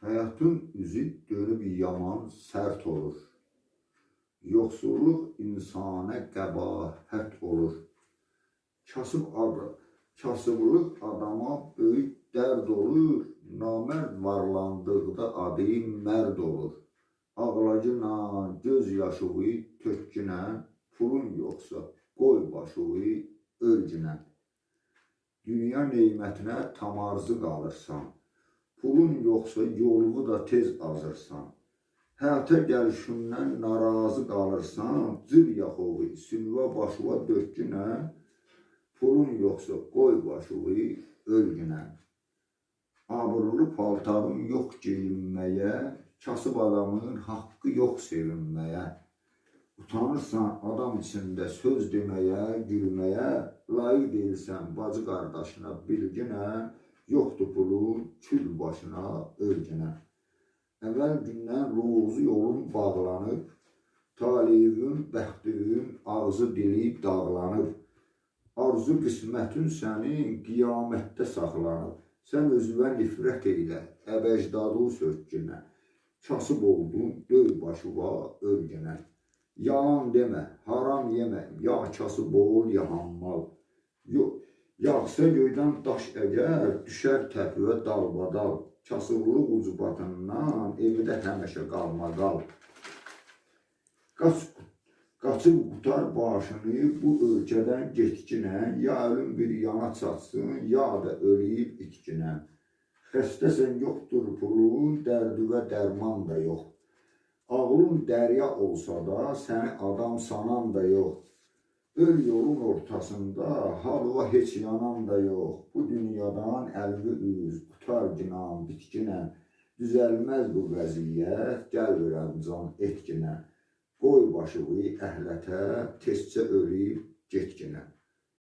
Həyatın üzü dönüb yaman sərt olur. Yoxsulluq insana qəbahət olur. Kasıblıq adama böyük dərd olur. Namərd varlandıqda adı mərd olur. Ağlacına, göz yaşıvı tökkünə, pulun yoxsa qoy başıvı ölgünə. Dünya neymətinə tamarzı qalırsan. Pulun yoxsa yolunu da tez azırsan. Həyata gəlişindən narazı qalırsan. Cır yaxovu, sülva başıva dökkünə. Pulun yoxsa qoy başıvı ölgünə. Abrılı paltarın yox geyinməyə. Kasıb adamın haqqı yox sevinməyə. Utanırsan adam içində söz deməyə, gülməyə. Layiq deyilsən bacı qardaşına bilginə. Yoxdur pulun kül başına ölgünə. Əvvəl gündən ruzu yolun bağlanıb. Talibin, bəxtinin ağzı dili dağlanıb. Arzu qismətin sənin qiyamətdə saxlanıb. Sən özünə nifrət eylə, əbəcdadı sökkünə. Kasıb oldun, döy başıva ölgünə. Yalan demə, haram yemə, ya kasıb ol, ya hammal. Yağsa göydən daş əgər, düşər təpüvə dalbadal. Kasıblıq ucbatından evdə həmişə qalma-qal. Qaçıb qutar başını bu ölkədən getkinə, ya ölüm bir yana çatsın, ya da ölüb itkinə. Xəstəsən yoxdur pulun, dərdüvə dərman da yox. Ağlın dərya olsa da, səni adam sanan da yox. Öl yolun ortasında, halva heç yanan da yox. Bu dünyadan əlvi üz, qutar ginan, bitkinə. Düzəlməz bu vəziyyət, gəl verəm can etkinə. Qoy başıvı əhlətə, tezcə ölüb getkinə.